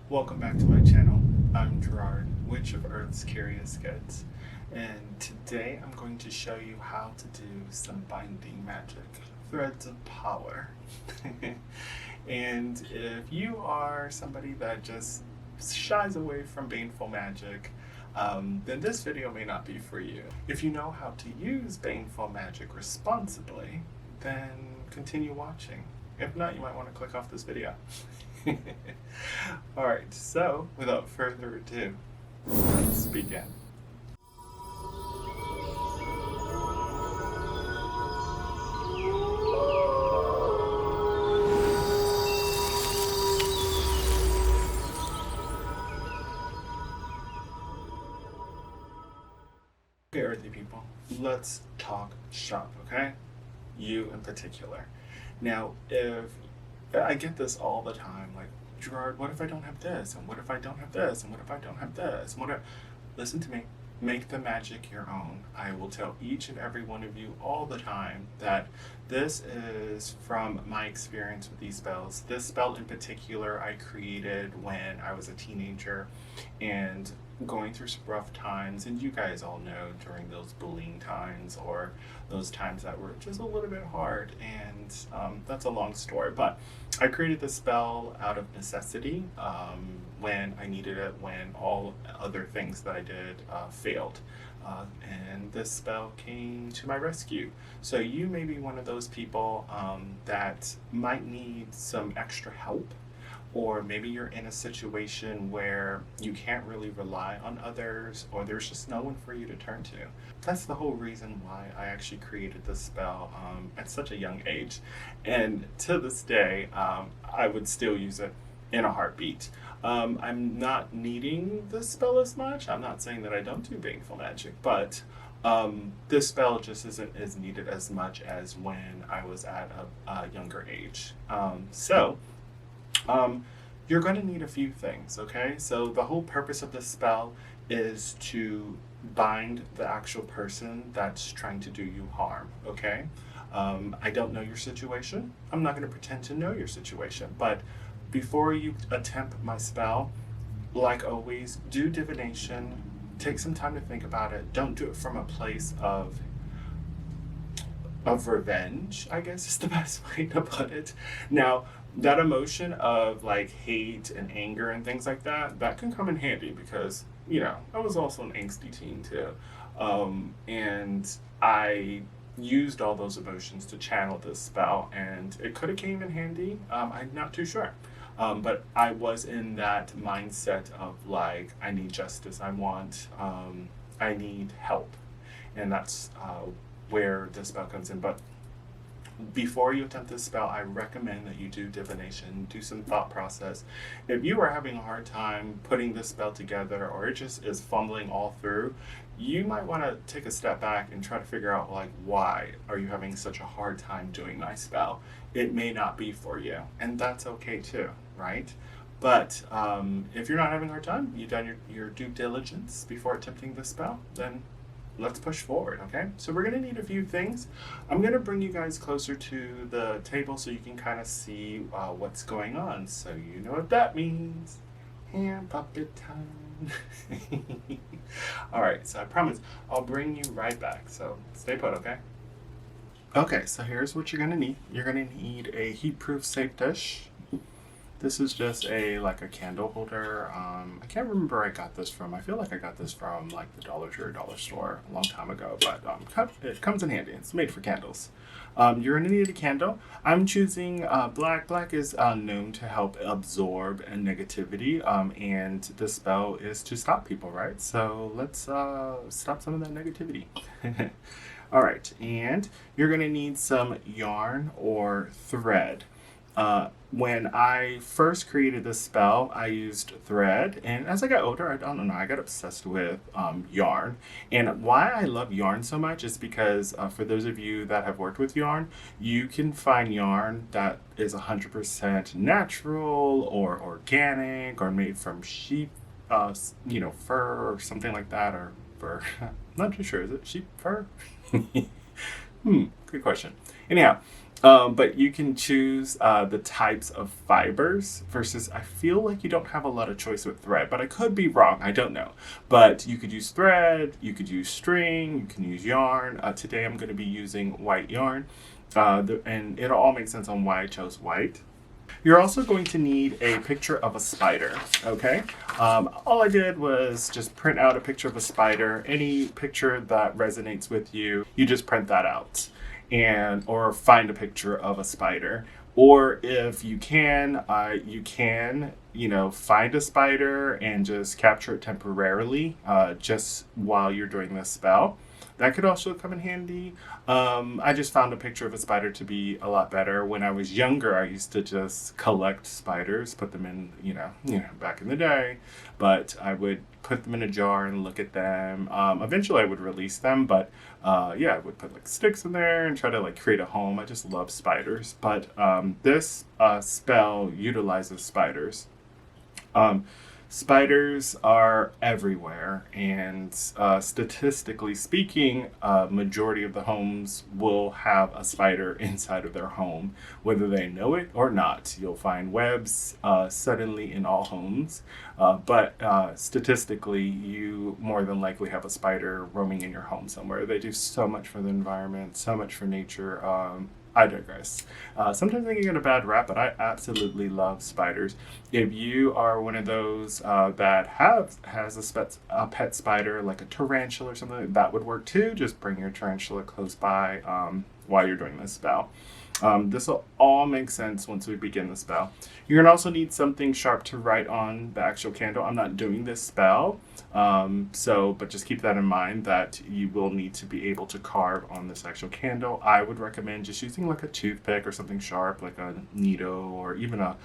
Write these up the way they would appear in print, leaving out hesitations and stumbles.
Welcome back to my channel. I'm Gerard, Witch of Earth's Curious Goods, and today I'm going to show you how to do some binding magic, threads of power. And if you are somebody that just shies away from baneful magic, then this video may not be for you. If you know how to use baneful magic responsibly, then continue watching. If not, you might want to click off this video. Alright, so without further ado, let's begin. Okay, earthy people, let's talk shop, okay? You in particular. Now, if I get this all the time, like, Gerard, what if I don't have this? And what if I don't have this? And what if I don't have this? And what if... Listen to me. Make the magic your own. I will tell each and every one of you all the time that this is from my experience with these spells. This spell in particular I created when I was a teenager and going through some rough times, and you guys all know during those bullying times or those times that were just a little bit hard, and that's a long story, but I created this spell out of necessity when I needed it, when all other things that I did failed. And this spell came to my rescue. So you may be one of those people that might need some extra help, or maybe you're in a situation where you can't really rely on others, or there's just no one for you to turn to. That's the whole reason why I actually created this spell at such a young age. And to this day, I would still use it in a heartbeat. I'm not needing this spell as much. I'm not saying that I don't do baneful magic, but this spell just isn't as needed as much as when I was at a younger age. You're going to need a few things, okay? So the whole purpose of this spell is to bind the actual person that's trying to do you harm, okay? I don't know your situation. I'm not going to pretend to know your situation, but before you attempt my spell, like always, do divination. Take some time to think about it. Don't do it from a place of revenge, I guess is the best way to put it. Now, that emotion of like hate and anger and things like that, that can come in handy because, you know, I was also an angsty teen too. And I used all those emotions to channel this spell, and it could have came in handy. I'm not too sure. But I was in that mindset of like, I need justice. I need help. And that's where the spell comes in. But before you attempt this spell, I recommend that you do divination, do some thought process. If you are having a hard time putting this spell together, or it just is fumbling all through, you might want to take a step back and try to figure out like, why are you having such a hard time doing my spell? It may not be for you, and that's okay too, right? But if you're not having a hard time, you've done your due diligence before attempting this spell, then let's push forward, okay? So we're gonna need a few things. I'm gonna bring you guys closer to the table so you can kind of see what's going on. So you know what that means. Hand puppet time. All right, so I promise I'll bring you right back. So stay put, okay? Okay, so here's what you're gonna need. You're gonna need a heat-proof safe dish. This is just a candle holder. I can't remember where I got this from. I feel like I got this from like the Dollar Tree or Dollar Store a long time ago, but it comes in handy. It's made for candles. You're gonna need a candle. I'm choosing black. Black is known to help absorb negativity, and the spell is to stop people, right? So let's stop some of that negativity. All right, and you're gonna need some yarn or thread. When I first created this spell, I used thread, and as I got older, I don't know, I got obsessed with yarn. And why I love yarn so much is because for those of you that have worked with yarn, you can find yarn that is 100% natural or organic or made from sheep, fur or something like that, or fur. I'm not too sure. Is it sheep fur? Good question. Anyhow, But you can choose the types of fibers versus I feel like you don't have a lot of choice with thread, but I could be wrong. I don't know. But you could use thread, you could use string, you can use yarn. Today I'm going to be using white yarn. And it'll all make sense on why I chose white. You're also going to need a picture of a spider, okay? All I did was just print out a picture of a spider. Any picture that resonates with you, you just print that out. Or find a picture of a spider. Or if you can, find a spider and just capture it temporarily, just while you're doing this spell. That could also come in handy. I just found a picture of a spider to be a lot better. When I was younger, I used to just collect spiders, put them in, back in the day. But I would put them in a jar and look at them. Eventually, I would release them, but I would put like sticks in there and try to like create a home. I just love spiders. But this spell utilizes spiders. Spiders are everywhere, and statistically speaking, majority of the homes will have a spider inside of their home, whether they know it or not. You'll find webs suddenly in all homes, but statistically, you more than likely have a spider roaming in your home somewhere. They do so much for the environment, so much for nature. I digress. Sometimes they can get a bad rap, but I absolutely love spiders. If you are one of those that has a pet spider, like a tarantula or something, that would work too. Just bring your tarantula close by while you're doing this spell. This will all make sense once we begin the spell. You're going to also need something sharp to write on the actual candle. I'm not doing this spell, but just keep that in mind that you will need to be able to carve on this actual candle. I would recommend just using like a toothpick or something sharp, like a needle or even a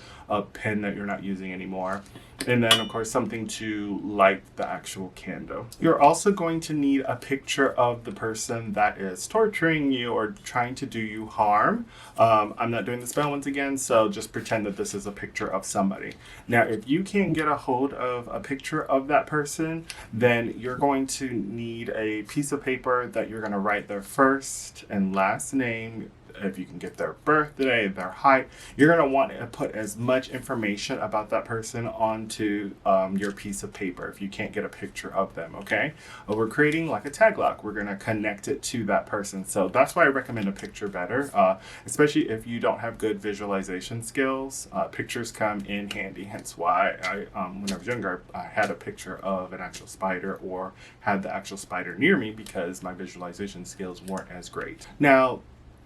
pen that you're not using anymore. And then, of course, something to light the actual candle. You're also going to need a picture of the person that is torturing you or trying to do you harm. I'm not doing the spell once again, so just pretend that this is a picture of somebody. Now, if you can't get a hold of a picture of that person, then you're going to need a piece of paper that you're going to write their first and last name. If you can get their birthday, their height, you're going to want to put as much information about that person onto your piece of paper if you can't get a picture of them, okay? We're creating like a tag lock. We're going to connect it to that person. So that's why I recommend a picture better, especially if you don't have good visualization skills. Pictures come in handy, hence why when I was younger, I had a picture of an actual spider or had the actual spider near me because my visualization skills weren't as great. Now,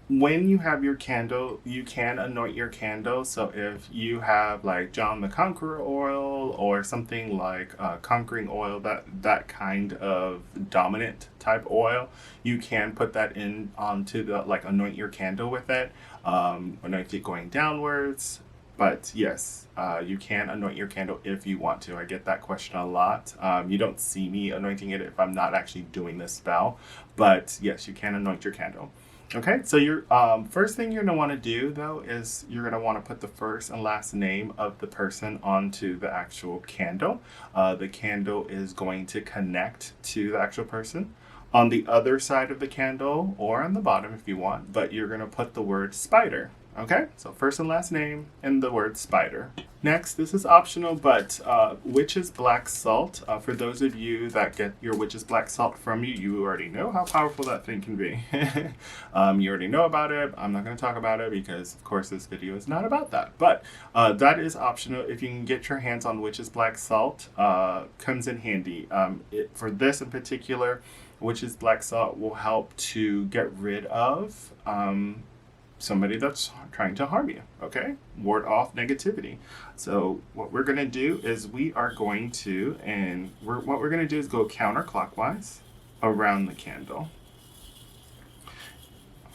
when you have your candle, you can anoint your candle. So if you have like John the Conqueror oil or something like conquering oil, that kind of dominant type oil, you can put that in onto the, like, anoint your candle with it, anoint it going downwards. But yes, you can anoint your candle if you want to. I get that question a lot. You don't see me anointing it if I'm not actually doing this spell. But yes, you can anoint your candle. Okay, so your first thing you're going to want to do, though, is you're going to want to put the first and last name of the person onto the actual candle. The candle is going to connect to the actual person. On the other side of the candle, or on the bottom if you want, but you're going to put the word spider. Okay, so first and last name and the word spider. Next, this is optional, but witch's black salt. For those of you that get your witch's black salt from me, you already know how powerful that thing can be. You already know about it. I'm not going to talk about it because, of course, this video is not about that. But that is optional. If you can get your hands on witch's black salt, comes in handy. For this in particular, witch's black salt will help to get rid of somebody that's trying to harm you, okay? Ward off negativity. So what we're going to do is what we're going to do is go counterclockwise around the candle.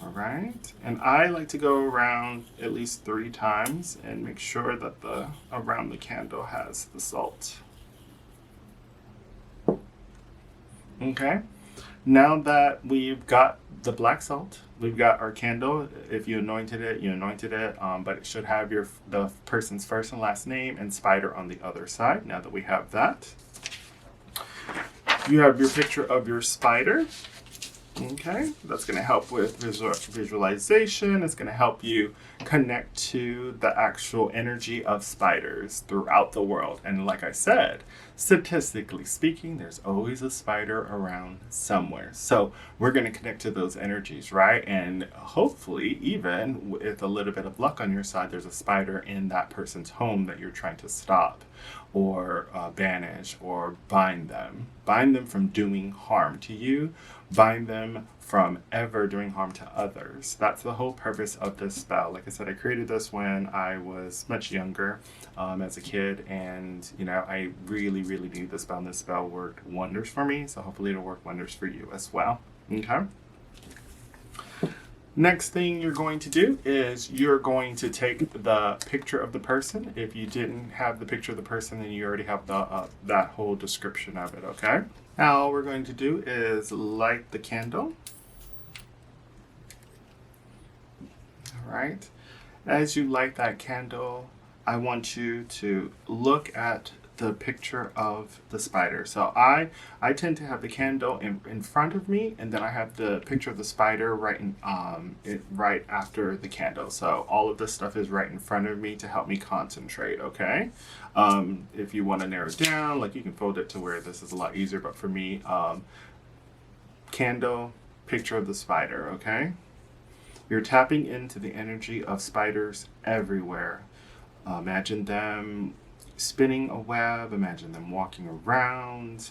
All right, and I like to go around at least 3 times and make sure that around the candle has the salt. Okay, now that we've got the black salt, we've got our candle. If you anointed it, you anointed it, but it should have the person's first and last name and spider on the other side. Now that we have that, you have your picture of your spider. Okay, that's going to help with visualization. It's going to help you connect to the actual energy of spiders throughout the world. And like I said, statistically speaking, there's always a spider around somewhere. So we're going to connect to those energies, right? And hopefully, even with a little bit of luck on your side, there's a spider in that person's home that you're trying to stop or banish or bind them. Bind them from doing harm to you. Bind them from ever doing harm to others. That's the whole purpose of this spell. Like I said, I created this when I was much younger as a kid, and I really, really need this spell, and this spell worked wonders for me, so hopefully it'll work wonders for you as well. Okay? Next thing you're going to do is you're going to take the picture of the person. If you didn't have the picture of the person, then you already have the that whole description of it, okay? Now all we're going to do is light the candle. All right. As you light that candle, I want you to look at the picture of the spider. So I tend to have the candle in front of me, and then I have the picture of the spider right after the candle. So all of this stuff is right in front of me to help me concentrate, okay? If you want to narrow it down, like you can fold it to where this is a lot easier, but for me, candle, picture of the spider, okay? You're tapping into the energy of spiders everywhere. Imagine them spinning a web, imagine them walking around,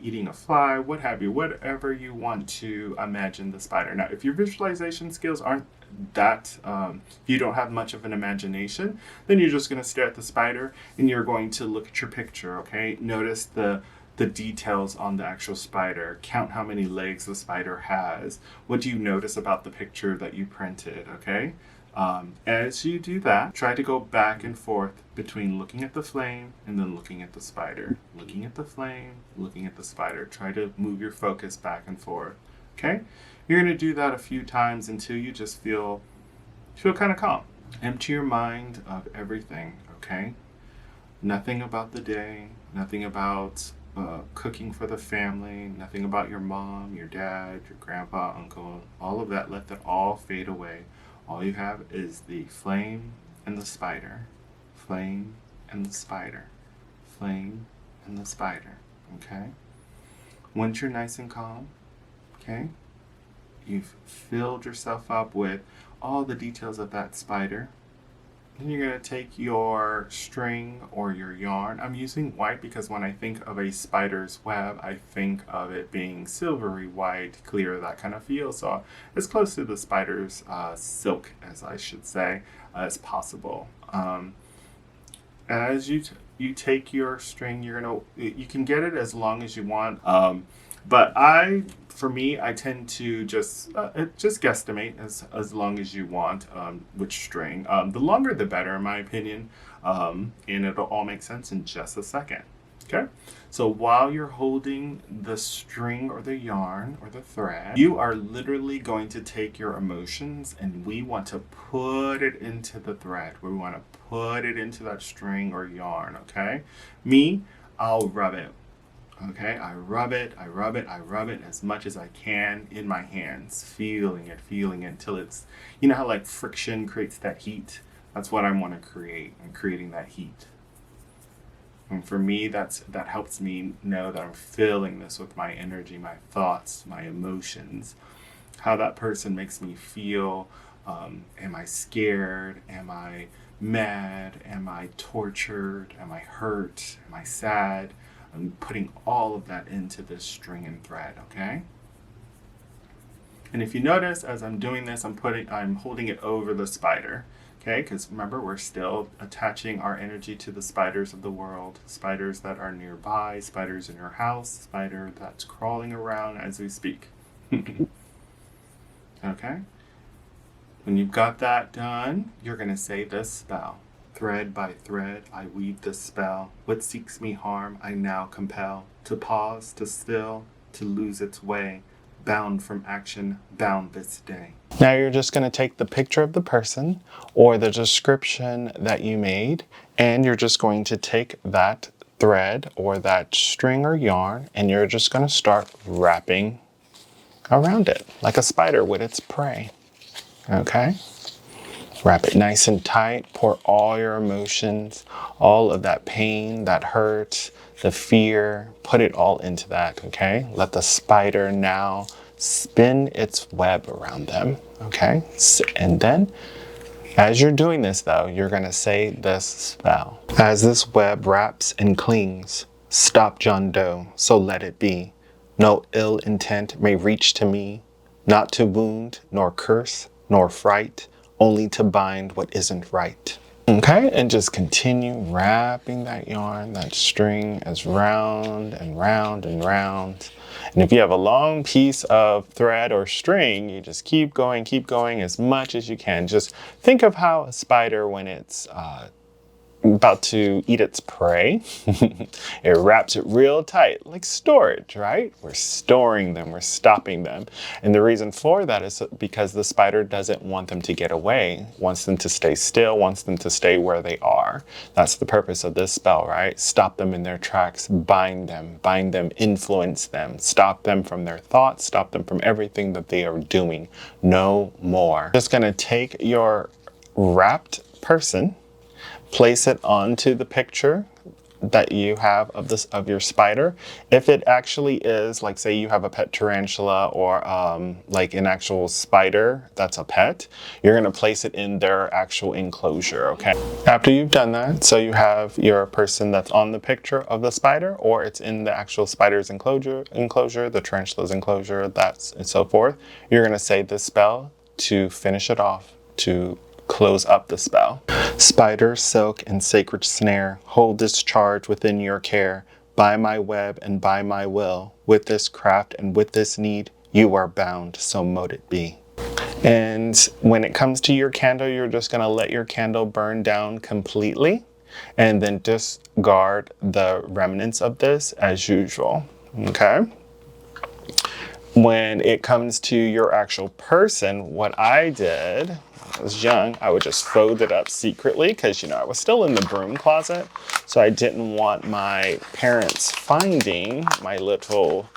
eating a fly, what have you, whatever you want to imagine the spider. Now, if your visualization skills aren't that, you don't have much of an imagination, then you're just going to stare at the spider and you're going to look at your picture, okay? Notice the details on the actual spider. Count how many legs the spider has. What do you notice about the picture that you printed, okay? As you do that, try to go back and forth between looking at the flame and then looking at the spider. Looking at the flame, looking at the spider. Try to move your focus back and forth, okay? You're going to do that a few times until you just feel kind of calm. Empty your mind of everything, okay? Nothing about the day, nothing about cooking for the family, nothing about your mom, your dad, your grandpa, uncle, all of that. Let that all fade away. All you have is the flame and the spider. Flame and the spider. Flame and the spider. Okay? Once you're nice and calm, okay, you've filled yourself up with all the details of that spider. Then you're going to take your string or your yarn. I'm using white because when I think of a spider's web, I think of it being silvery, white, clear, that kind of feel. So as close to the spider's silk, as I should say, as possible. As you take your string, you can get it as long as you want. But for me, I tend to just guesstimate as long as you want which string. The longer the better, in my opinion, and it'll all make sense in just a second. Okay? So while you're holding the string or the yarn or the thread, you are literally going to take your emotions and we want to put it into the thread. We want to put it into that string or yarn, okay? I'll rub it. Okay, I rub it as much as I can in my hands, feeling it until it's, how like friction creates that heat? That's what I want to create. I'm creating that heat. And for me, that helps me know that I'm feeling this with my energy, my thoughts, my emotions, how that person makes me feel. Am I scared? Am I mad? Am I tortured? Am I hurt? Am I sad? I'm putting all of that into this string and thread, okay? And if you notice, as I'm doing this, I'm holding it over the spider, okay? Because remember, we're still attaching our energy to the spiders of the world, spiders that are nearby, spiders in your house, spider that's crawling around as we speak. Okay? When you've got that done, you're going to say this spell. Thread by thread, I weave this spell. What seeks me harm, I now compel. To pause, to still, to lose its way. Bound from action, bound this day. Now you're just going to take the picture of the person or the description that you made, and you're just going to take that thread or that string or yarn, and you're just going to start wrapping around it, like a spider with its prey. Okay? Wrap it nice and tight. Pour all your emotions, all of that pain, that hurt, the fear, put it all into that, okay? Let the spider now spin its web around them, okay? And then, as you're doing this though, you're gonna say this spell. As this web wraps and clings, stop John Doe, so let it be. No ill intent may reach to me, not to wound, nor curse, nor fright, only to bind what isn't right. Okay, and just continue wrapping that yarn, that string as round and round and round. And if you have a long piece of thread or string, you just keep going as much as you can. Just think of how a spider, when it's about to eat its prey, it wraps it real tight, like storage, right? We're storing them, we're stopping them. And the reason for that is because the spider doesn't want them to get away, wants them to stay still, wants them to stay where they are. That's the purpose of this spell, right? Stop them in their tracks, bind them, influence them, stop them from their thoughts, stop them from everything that they are doing. No more. Just gonna take your wrapped person, place it onto the picture that you have of your spider. If it actually is, like say you have a pet tarantula or like an actual spider that's a pet, you're gonna place it in their actual enclosure, okay? After you've done that, so you have your person that's on the picture of the spider, or it's in the actual spider's enclosure, the tarantula's enclosure, and so forth, you're gonna say this spell to finish it off, to close up the spell. Spider, silk, and sacred snare, hold this charge within your care. By my web and by my will, with this craft and with this need, you are bound, so mote it be. And when it comes to your candle, you're just gonna let your candle burn down completely, and then discard the remnants of this as usual, okay? When it comes to your actual person, what I did, when I was young, I would just fold it up secretly because, you know, I was still in the broom closet. So I didn't want my parents finding my little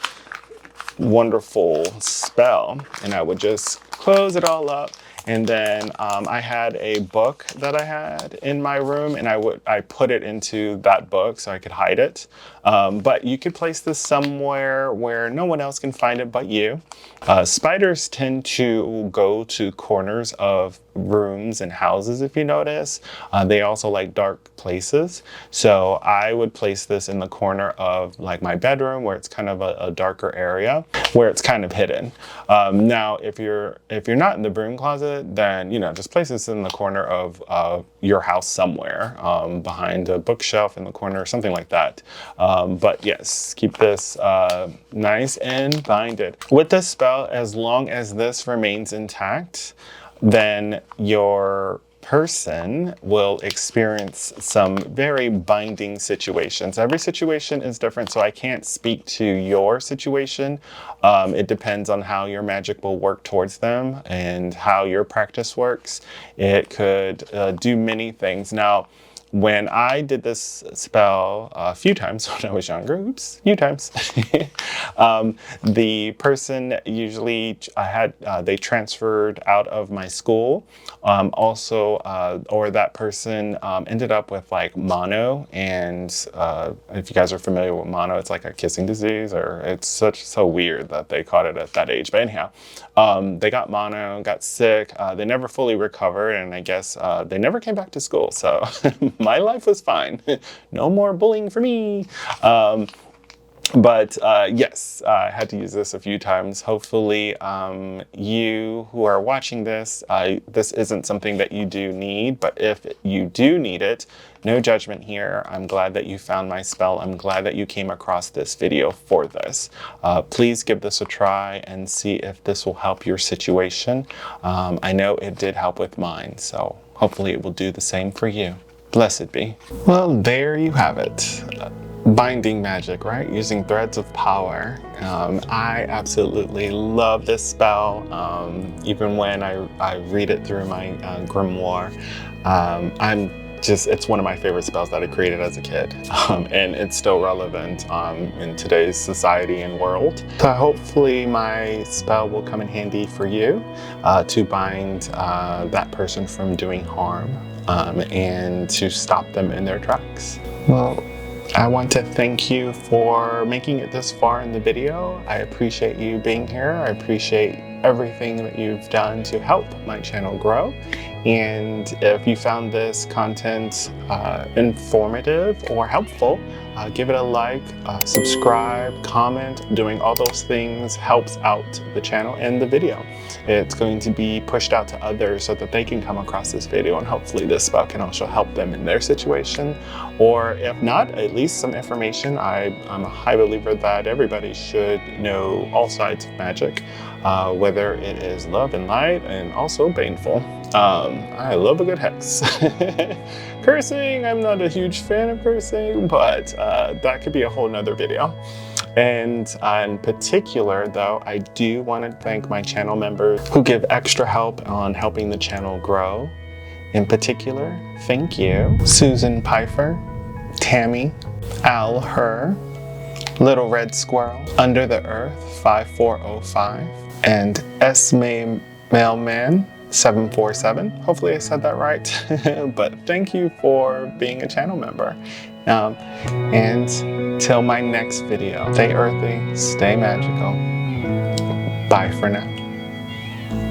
wonderful spell. And I would just close it all up. And then I had a book that I had in my room, and I put it into that book so I could hide it. But you could place this somewhere where no one else can find it but you. Spiders tend to go to corners of rooms and houses, if you notice. They also like dark places. So I would place this in the corner of like my bedroom, where it's kind of a darker area, where it's kind of hidden. Now, if you're not in the broom closet, then, you know, just place this in the corner of your house somewhere, behind a bookshelf in the corner or something like that. But yes, keep this nice and binded. With this spell, as long as this remains intact, then your person will experience some very binding situations. Every situation is different, so I can't speak to your situation. It depends on how your magic will work towards them and how your practice works. It could do many things. Now, when I did this spell a few times when I was younger, few times, the person usually they transferred out of my school. Or that person ended up with like mono, and if you guys are familiar with mono, it's like a kissing disease, or it's so weird that they caught it at that age. But anyhow, they got mono, got sick. They never fully recovered, and I guess they never came back to school. So my life was fine. No more bullying for me. But yes, I had to use this a few times. Hopefully you who are watching this, this isn't something that you do need, but if you do need it, no judgment here. I'm glad that you found my spell. I'm glad that you came across this video for this. Please give this a try and see if this will help your situation. I know it did help with mine, so hopefully it will do the same for you. Blessed be. Well, there you have it. Binding magic, right? Using threads of power. I absolutely love this spell. Even when I read it through my grimoire, I'm it's one of my favorite spells that I created as a kid, and it's still relevant in today's society and world. So hopefully my spell will come in handy for you to bind that person from doing harm and to stop them in their tracks. Well, I want to thank you for making it this far in the video. I appreciate you being here. I appreciate everything that you've done to help my channel grow. And if you found this content informative or helpful, give it a like, subscribe, comment. Doing all those things helps out the channel and the video. It's going to be pushed out to others so that they can come across this video, and hopefully this spell can also help them in their situation. Or if not, at least some information. I'm a high believer that everybody should know all sides of magic, whether it is love and light, and also baneful. I love a good hex. Cursing, I'm not a huge fan of cursing, but that could be a whole nother video. And in particular, though, I do want to thank my channel members who give extra help on helping the channel grow. In particular, thank you, Susan Pfeiffer, Tammy, Al Her, Little Red Squirrel, Under the Earth 5405, and Esme Mailman 747. Hopefully I said that right. But thank you for being a channel member. And till my next video, stay earthy, stay magical. Bye for now.